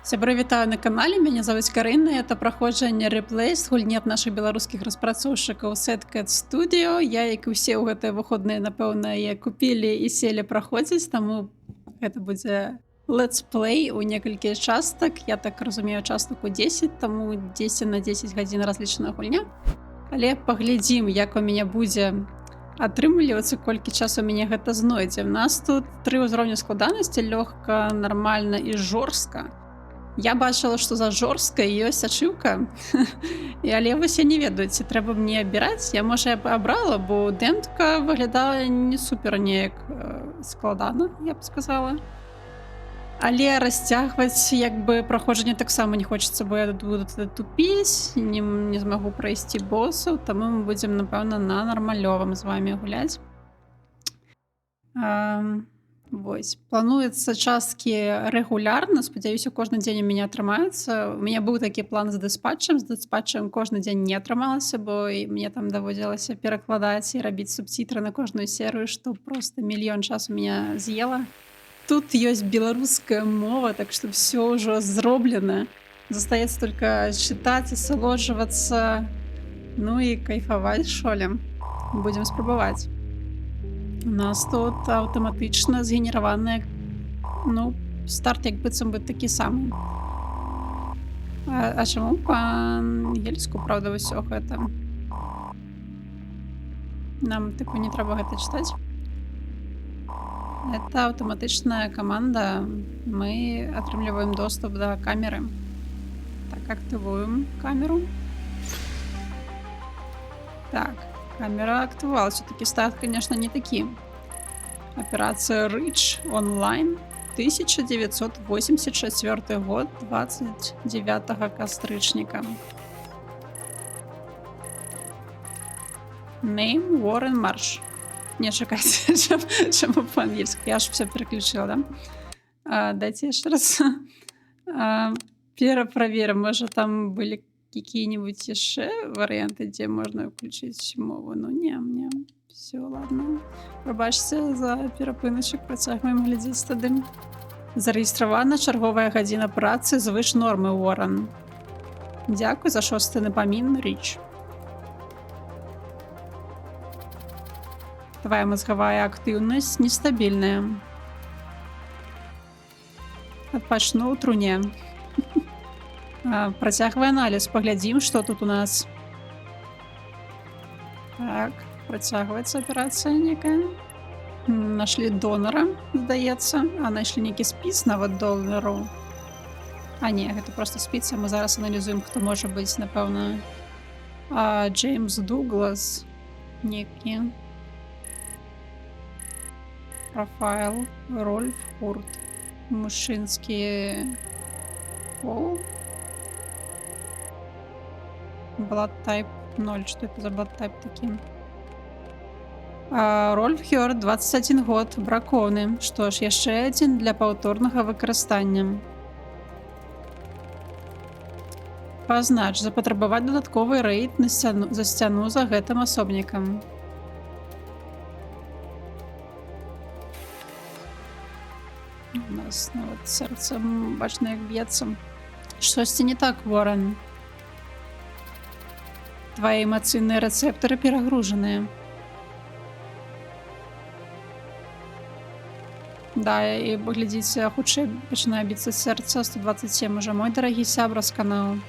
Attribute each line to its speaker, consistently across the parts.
Speaker 1: Сябры вітаю на канале, мяне завуць Карына, это праходжанне рэплей з гульні ад нашых беларускіх распрацоўшчыкаў Setcat Studio. Я, як і ўсе ў гэтыя выходныя, напэўна, купілі і селі праходзіць, таму гэта будзе летсплей у некалькі частак. Я так разумею, частак у 10, таму 10 на 10 гадзін разлічаная гульня. Але паглядзім, як у мяне будзе атрымлівацца, колькі часу мяне гэта знойдзе. У нас тут 3 ўзроўні складанасці: лёгка, нармальна і жорстка. Я бачыла, што за жорсткай ёсць ачыўка, але вось я не ведаю, ці трэба мне абіраць. Я, можа, абрала, бо дэмка выглядала не супер неяк складана, я б сказала. Але расцягваць як бы праходжанне таксама не хочацца, бо я буду тупіць, не змагу прайсці босаў, таму мы будзем, напэўна, на нармалёвым з вамі гуляць. Вось. Плануецца часткі рэгулярна, спадзяюся, кожны дзень у мяне атрымаецца. У мяне быў такі план з дыспатчам кожны дзень не атрымалася, бо мне там даводзілася перакладаць і рабіць субцітры на кожную серыю, што проста мільён часу меня з'ела. Тут ёсць беларуская мова, так што ўсё ўжо зроблена. Застаецца толькі чытаць, асалоджвацца, ну і кайфаваць, шолем. Будзем спрабаваць. У нас тут аўтаматычна згенераваны, ну, старт як быццам бы такі самы. А чаму па-ангельску, праўда, ўсё гэта? Нам, тыпу, не трэба гэта чытаць. Это аўтаматычная каманда. Мы атрымліваем доступ да камеры. Так, актывуем камеру. Так. Камера актывувалась. Все-таки старт, конечно, не такі. Операция Rich онлайн. 1984 год, 29 кастрычніка. Name Warren Marsh. Не, чакайце, чаму по-ангельски? Я ж все переключила, да? Дайте еще раз. Перапроверим, может, там были какие-нибудь еще варианты, где можно включить мову. Ну, не, все, ладно. Пробачьте за перапыначак, працягваем глядзець тады. Зарэгістравана чарговая гадзіна працы звыш нормы, Уоррен. Дзякуй за 6-й напамін, Річ. Твоя мозговая актыўнасць нестабільная. Адпачну ў труне. Працягвай аналіз, паглядзім, што тут у нас. Так, працягваецца аперацыя некая. Нашлі донара, здаецца. Знайшлі нейкі спіс нават донараў. Не, гэта проста спіс, мы зараз аналізуем, хто можа быць, напэўна. Джеймс Дуглас некі. Профайл. Рольф Хурт. Мужчынскі пол. Blood type 0. Что это за blood type таким? Рольф Хёрд, 21 год, бракоўны. Што ж, яшчэ адзін для паўторнага выкарыстання. Пазнач, запатрабаваць дадатковы рэйд за сцяну за гэтым асобнікам. У нас нават сэрца бачна, як б'ецца. Штосьці не так, Уоррен. Твои эмоцыйныя рэцэптары перагружаныя. Да, і глядзіце, хутчэй пачынае біцца сэрца. 127 уже. Мой дарагі сябра з каналу.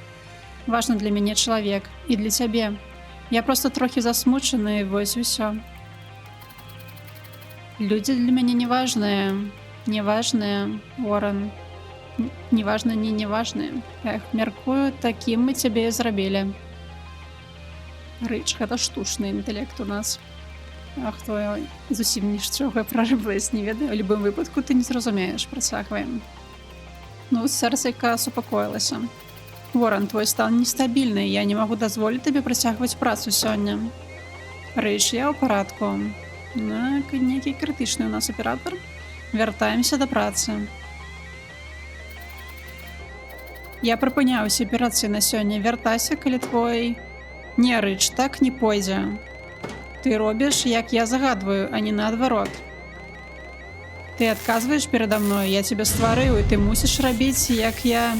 Speaker 1: Важны для мяне чалавек. І для цябе. Я просто трохі засмучаны, вось усё. Людзі для мяне неважныя. Неважныя, Уоррен. Неважна, неважныя. Эх, мяркую, такім мы цябе і зрабілі. Рыч, гэта штучны інтэлект у нас. Хто зусім нічога пра рэплейс не ведае, у любым выпадку ты не зразумееш, працягваем. Ну, сэрцайка супакоілася. Уоррен, твой стан нестабільны, я не магу дазволіць табе працягваць працу сёння. Рыч, я ў парадку. Нейкі крытычны у нас аператар. Вяртаемся да працы. Я прыпыняюся аперацыі на сёння. Вяртайся, калі твой... Не, Рыч, так не пойдзе. Ты робіш, як я загадваю, а не наадварот. Ты адказваеш перада мной, я цябе стварыў, і ты мусіш рабіць, як я.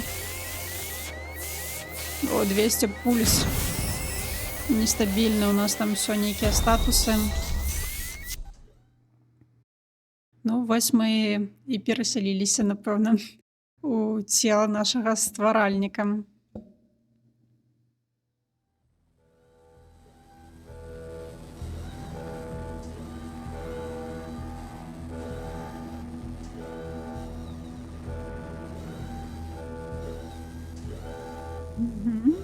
Speaker 1: О, 200 пульс. Нестабільны у нас там усё нейкія статусы. Ну, вось мы і перасяліліся, напэўна, у цела нашага стваральніка. Мгм.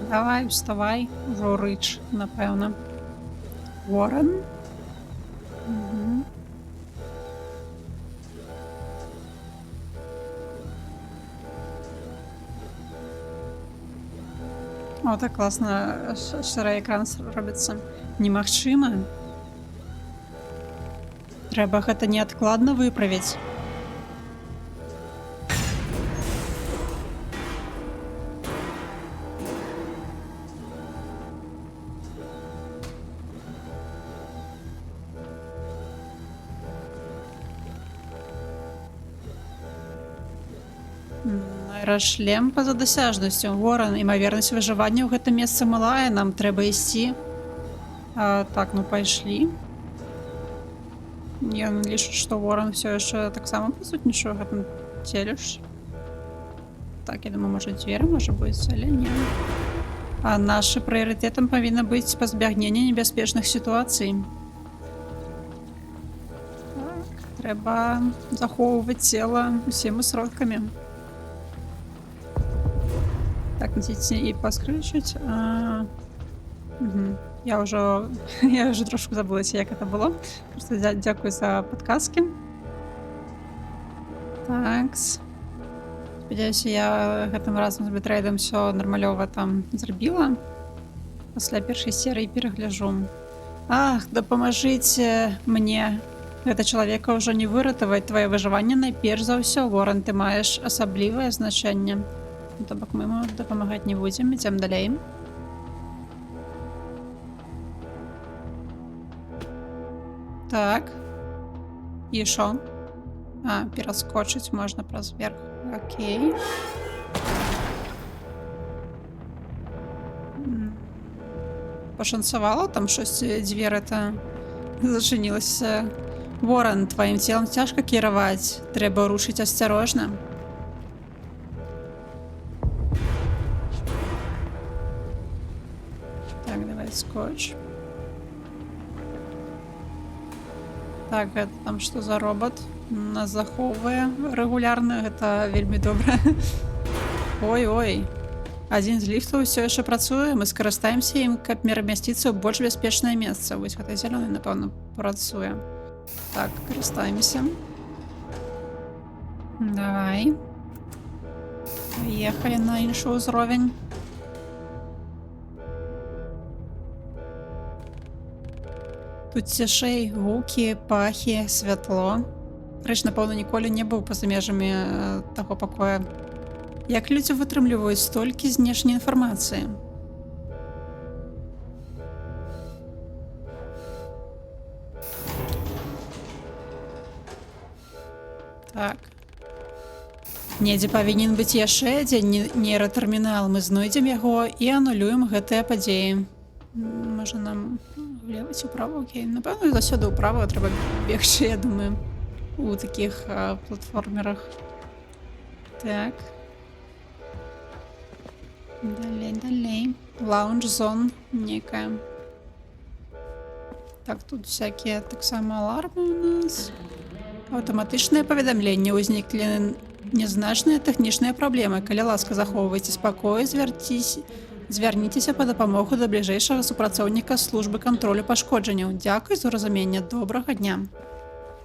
Speaker 1: Давай, уставай, ужо рыч, напэўна. Ворон. Мгм. О, так класна шэры экран робіцца. Немагчыма. Трэба гэта неадкладна выправіць. Аэрашлем па-за дасяжнасцю. Воран, імавернасць выжывання ў гэтым месцы малая, нам трэба ісці. Так, ну пайшлі. Ён лічыць, што воран ўсё яшчэ таксама прысутнічае ў гэтым целе ж. Так, я думаю, можа дзверы можа быць, але не. А нашы прыярытэтам павінна быць пазбягненне небяспечных сітуацый. Так, трэба захоўваць цела усімі сродкамі. Так, націці і паскрычыць. Я ўжо трошку забылася, як гэта было. Просто дзякую за падказкі. Такс. Спадзяюся, я гэтым разам з Бітрэйдам усё нармалёва там зрабіла. Пасля першай серыі перагляджу. Ах, дапамажыце мне. Гэта чалавека ўжо не выратаваць. Тваё выжыванне найперш за ўсё, Воран, ты маеш асаблівае значэнне. То бок мы ему дапамагаць не будзем, ідзём далей. Так. І шо? Пераскочыць можна праз верх. Окей. Пашанцавала, там штосьці дзверы-то зачынілася. Воран, тваім целам цяжка кіраваць. Трэба рушыць асцярожна. Так, давай скотч. Так, гэта там што за робот? Нас захоўвае рэгулярна, гэта вельмі добра. Ой-ой. Адзін з ліфтаў ўсё яшчэ працуе, мы скарыстаемся ім, каб перамясціцца ў больш бяспечнае месца. Вось гэта зялёны, напэўна, працуе. Так, карыстаемся. Давай. Ехалі на іншы ўзровень. Тут цішэй, гукі, пахі, святло. Рэч, напэўна, ніколі не быў па-за межамі таго пакоя. Як людзі вытрымліваюць столькі знешняй інфармацыі? Так. Недзе павінен быць яшчэ адзін нейратэрмінал. Мы знойдзем яго і анулюем гэтыя падзеі. Можа нам влева ці ўправа? Окей. Напэўна, заўсёды ўправа трэба бегчы, я думаю, у такіх платформерах. Так. Далей. Лаунж-зон некая. Так, тут всякие таксама алармы у нас. Аўтаматычныя паведамленні. Узніклі нязначныя тэхнічныя праблемы. Калі ласка, захоўвайце спакой, звярніцеся па дапамогу да бліжэйшага супрацоўніка службы кантролю пашкоджанняў. Дзякуй за разуменне. Добрага дня.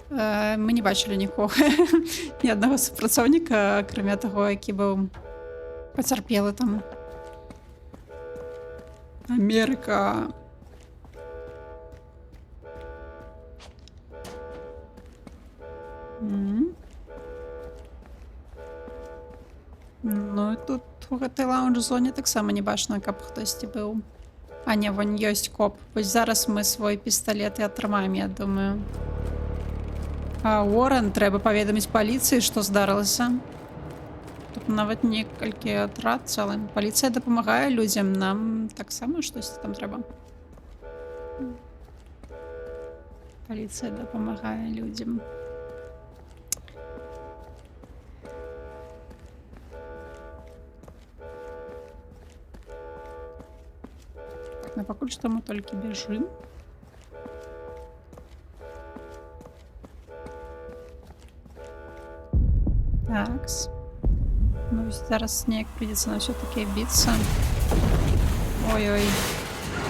Speaker 1: Мы не бачылі нікога. Ні аднаго супрацоўніка, акрамя таго, які быў пацярпелы там. Америка. Ну і тут У гэтай лаунж-зоне таксама не бачна, каб хтосьці быў. А не, вон ёсць коп. Вось зараз мы свой пісталет і атрымаем, я думаю. А Уоррен, трэба паведаміць паліцыі, што здарылася. Тут нават некалькі атрад цэлы. Паліцыя дапамагае людзям, нам таксама штосьці там трэба. Паліцыя дапамагае людзям. Так, ну пакуль што мы толькі бяжым. Такс. Ну, зараз неяк придется нам все-таки биться. Ой-ой.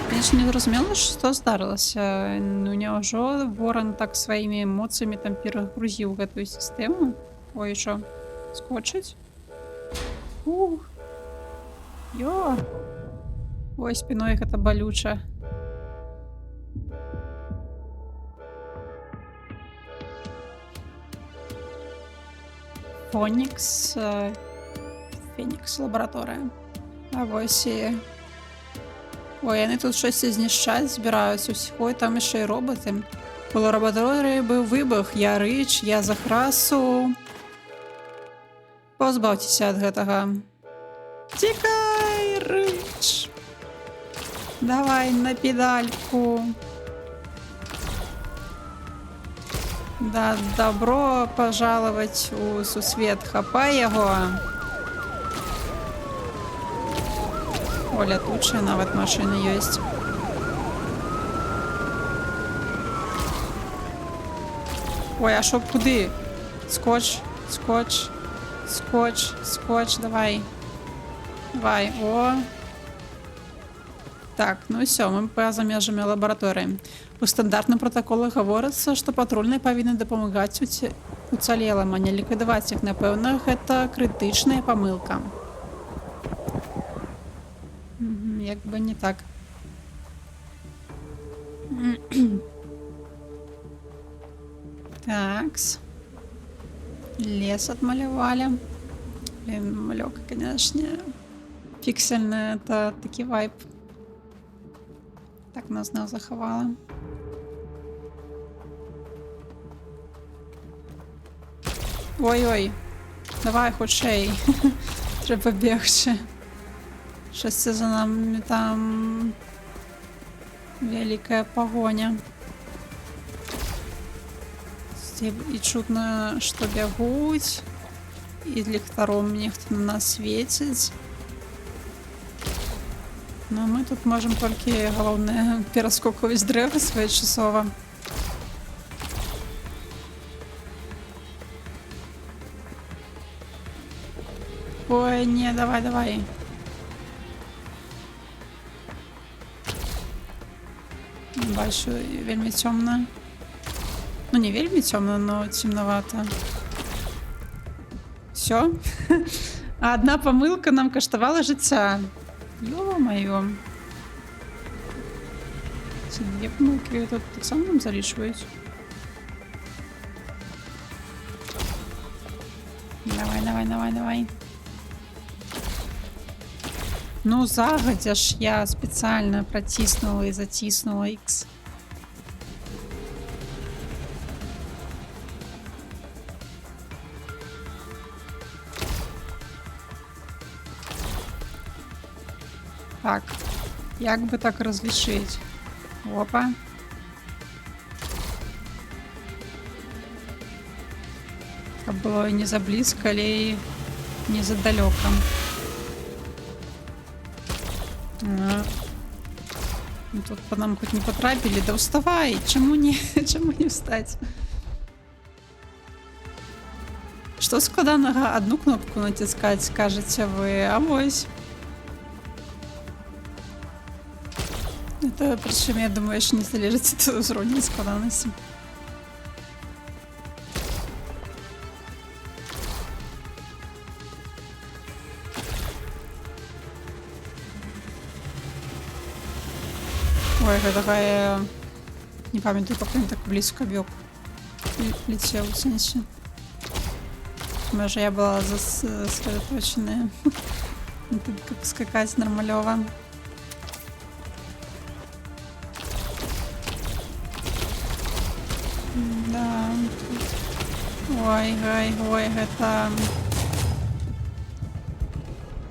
Speaker 1: Конечно, не зразумела, что здарылася. Ну, няўжо Ворон так сваімі эмоцыямі там перагрузіў гэтую сістэму? Ой, що? Скочыць? Ух. Ё. Ой, спиной гэта балюча. Фонікс. Фенікс лабараторыя. А вось і... Ой, яны тут щось знішчаць, збіраюць усіх. Ой, там яшчэ і роботы. У лабараторыі быў выбух. Я рыч, я за храсу. Пазбаўцеся ад гэтага. Цікай, рыч. Давай на педальку. Да, добро пожаловать у сусвет. Хапай яго. О, лятучая нават машина ёсць. Ой, а шо куды? Скотч, скотч, скотч, скотч, давай. Давай, о. Так, ну все, мы па-за межамі лабараторыі. У стандартным пратаколах гаворыцца, што патрульныя павінны дапамагаць уцалелым, а не ліквідаваць іх. Напэўна, гэта крытычная памылка. Як бы не так. Такс. Лес адмалявалі. Блин, малёка, конечно, піксельная, это такі вайб. Так нас захавала. Ой-ой. Давай хутчэй. Трэба бегчы. Шасці за нами там вялікая пагоня. І чутно, што бягуць. І ліхтаром нехта на нас свеціць. Но мы тут можем толькі, галоўнае, пераскокваць дрэвы своечасова. Ой, не, давай, давай. Бачу, вельмі цёмна. Ну, не вельмі цёмна, но цемновато. Всё. А одна памылка нам каштавала жыцця. Ё-моё. Ці две памылкі тут таксама нам залічваюць. Давай, давай, давай, давай. Ну, загадзя ж я спецыяльна праціснула і заціснула X. Так, як бы так разлічыць? Опа. Каб было не за блізка, але і не за далёка. Ну, тут по нам хоть не потрапили. Да вставай! Чему не, чему не встать? Что складанага одну кнопку натискать, скажете вы? А вось. Это, причем, я думаю, еще не залежит от уровня складанности. Ой, такая... Не памятаю, как он так близко бег. Летел, в смысле. Может, я была сосредоточенная. Тут как скакать нормалёво. Да. Ой, ой, ой,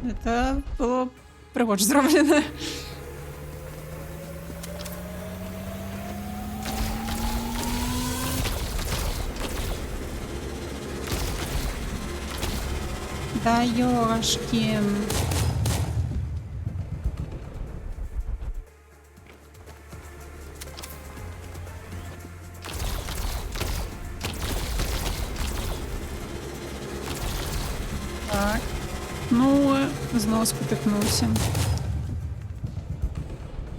Speaker 1: это было пригож зроблено. Да ёшкин. Так. Ну, знову спотикнувся.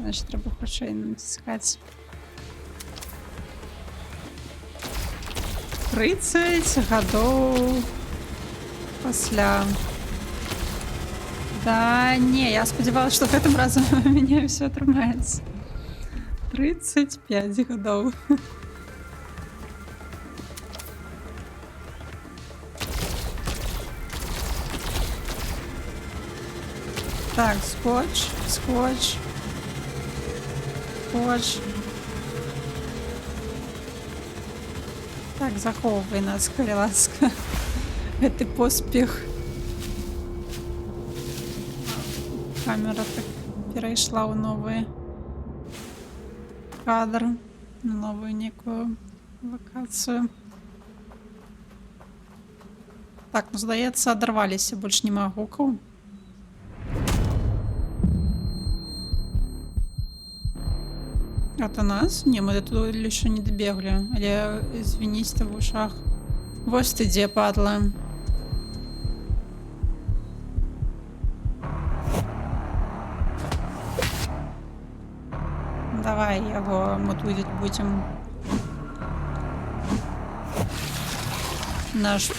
Speaker 1: Значить, треба хоч і натискати. 30 гадоў пасля. Да, не, я спадзявалася, што гэтым разам у мяне ўсё атрымаецца. 35 гадоў. Так, скотч, скотч. Скотч. Так, захоўвай нас, калі ласка. Гэты поспех. Камера так перайшла ў новы кадр, на новую некую локацыю. Так, ну здаецца, адарваліся, больш няма гукаў. Это нас? Не, мы до туда еще не добегли. Але извините в ушах. Вот ты где, падла. Давай его мутузить будем. Наш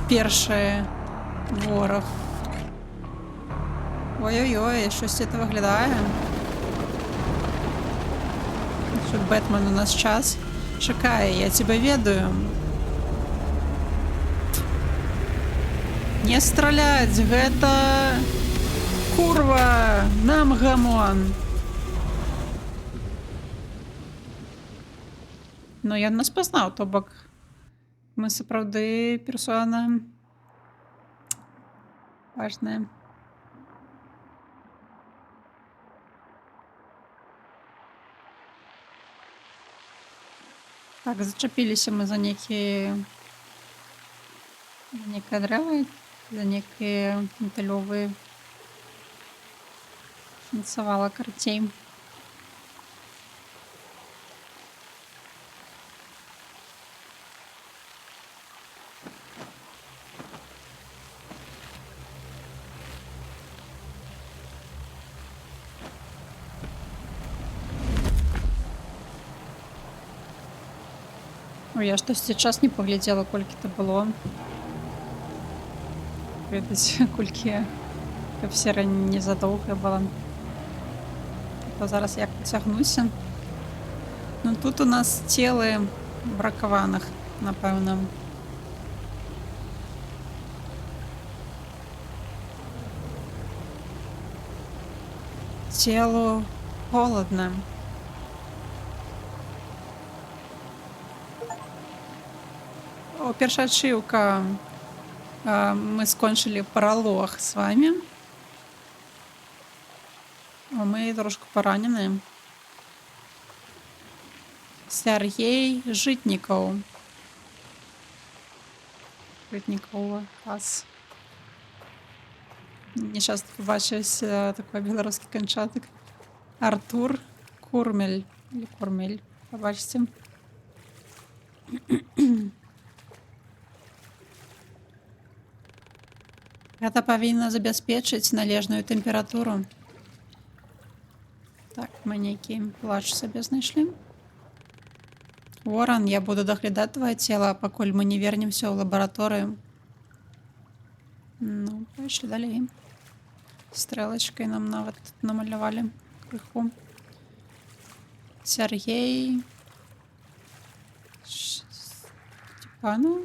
Speaker 1: перший ворог. Ой-ой-ой, щось це виглядає. Що Бетмен у нас час чекає, я тебе ведаю. Не стрелять, гэта курва, нам гамон. Ну, я нас пазнаў, то бок мы сапраўды персона важная. Так, зачапіліся мы за некие дрэвы, за некие металёвыя танцавала карцей. Ой, я штосьці час не паглядзела, колькі то было. Ведаць, колькі капсера не задоўгая была. То зараз як пацягнуся. Ну тут у нас целы бракаваных, напэўна. Телу холодно. О, першая ачыўка. Мы скончылі паралог з вами. А мы трошку паранены. Сергей Жытнікаў. Жытнікова клас. Не часто побачився такой беларускі канчатак. Артур Курмель. Или Курмель. Побачите. Гэта павінна забяспечыць належную тэмпературу. Так, мы нейкі плач сабе знайшлі. Воран, я буду даглядаць твоё цела, пакуль мы не вернемся ў лабараторыю. Ну, пайшлі далей. Стрэлачкай нам нават намалявалі крыху. Сергей Степанов.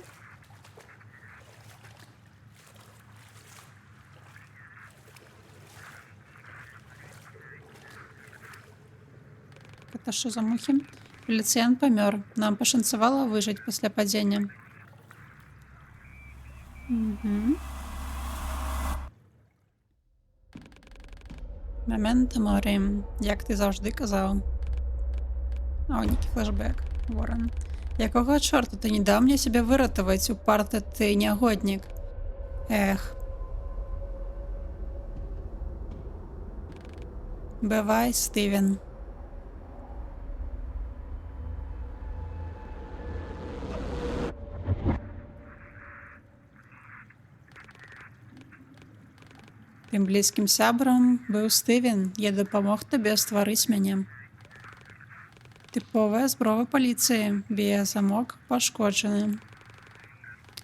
Speaker 1: это що за мухи? Поліціянт помер. Нам пошанцевало вижити після падіння. Угу. Момент морі. Як ти завжди казав. О, некий флешбек. Ворон. Якого чорта ти не дав мені себе вирятувати, упарти ти негодник? Ех. Бывай, Стивен. Тим близьким сябрам быў Стивен. Я дапамог табе стварыць мяне. Тыповая зброва паліцыі. Біязамок пашкоджаны.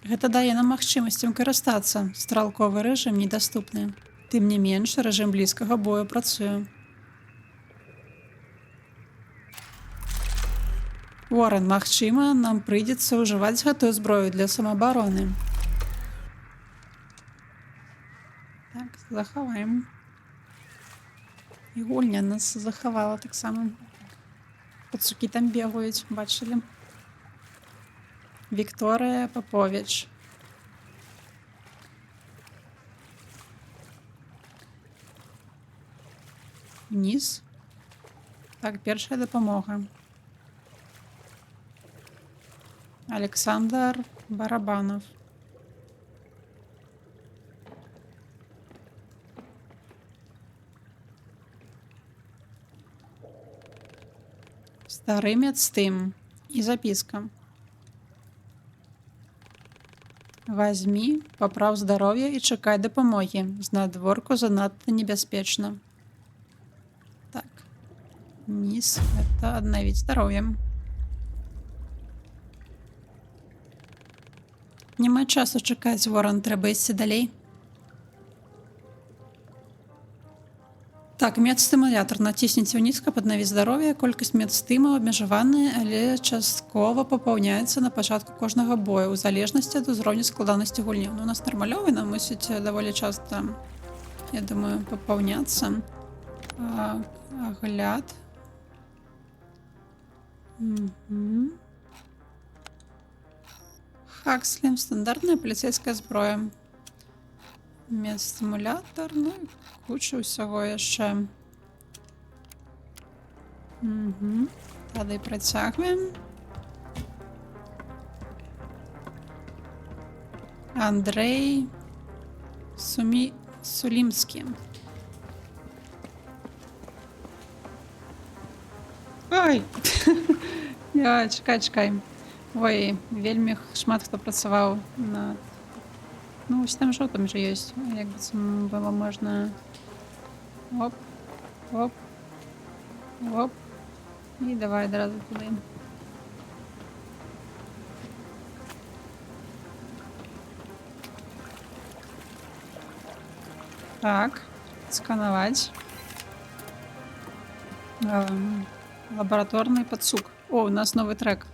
Speaker 1: Гэта дае нам магчымасць ім карыстацца. Стралковы рэжым недаступны. Тым не менш, рэжым блізкага бою працуе. Уоррен, магчыма, нам прыйдзецца ўжываць гэтую зброю для самаабароны. Так, захаваем. І гульня нас захавала таксама. Пацукі там бегаюць, бачылі. Вікторыя Паповіч. Вниз. Так, першая дапамога. Александр Барабанов. Стары медстым. І запіска. Возьми, паправ здароўе і чакай дапамогі. Знадворку занадта небяспечна. Так. Низ. Это аднавіць здароўе. Няма часу чакаць, Ворон, трэба ісці далей. Так, медстымулятор. Націсніце ўніз, каб аднавіць здароўе. Колькасць медстымаў абмежаваная, але часткова папаўняецца на пачатку кожнага бою, у залежнасці ад узроўню складанасці гульні. Ну, у нас нармалёвы, нам мусіць даволі часта, я думаю, папаўняцца. Агляд. Хакслем. Стандартная паліцейская зброя. Медстымулятор, ну і куча ўсяго яшчэ. Тады працягваем. Андрей Сулімскі. Ой! Чакай. Ой, вельмі шмат хто працаваў над... Ну, вось там жовтым же ёсць. Як бы было можна... Оп, оп, оп. І давай адразу туды. Так, сканаваць. Лабараторны падсук. О, у нас новы трек.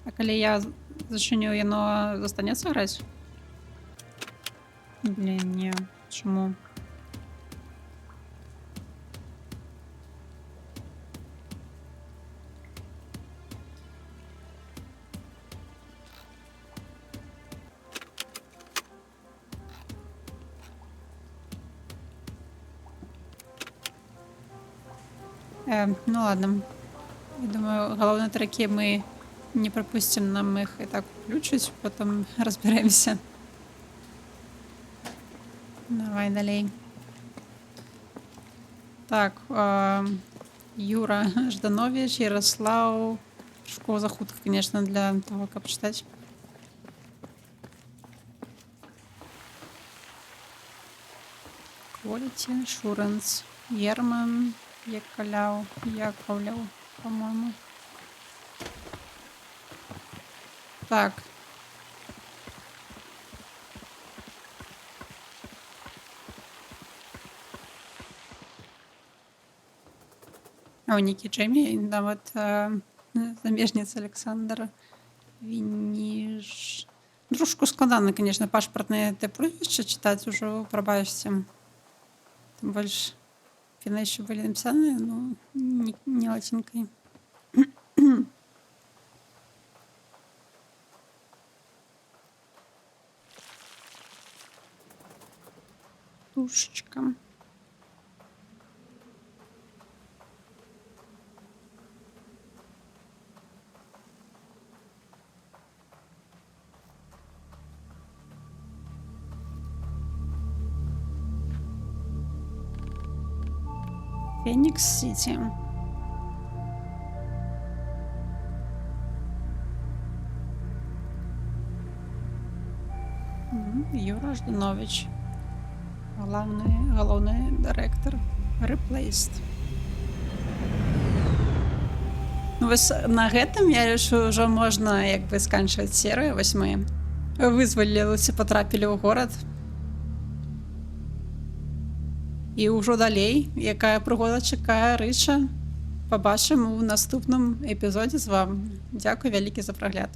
Speaker 1: А калі я зачыню, яно застанецца граць? Блин, не. Чому? Ну ладно. Я думаю, головные треки мы не пропустим, нам их и так включить, потом разберемся. Давай далей. Так, Юра Жданович, Ярослав. Школа захудка, конечно, для того, как читать. Quality Insurance. Герман Яковлев, по-моему. Так. А у Ники Джейми, да, вот замежница Александра Виниш. Дружку складана, конечно, пашпартные те прозвища читать уже, пробачьте. Тем больше какие еще были написаны, но не очень. Тушечка. Феникс-Сити. Юра Жданович. Головний директор. Replaced. Ну, вось на гэтым я лічу, ўжо можна як бы сканчваць серыю. Вось мы вызваліліся, патрапілі ў горад. І ўжо далей, якая прыгода чакае Рыча, пабачым у наступным эпізодзе з вами. Дякую вялікі за прагляд.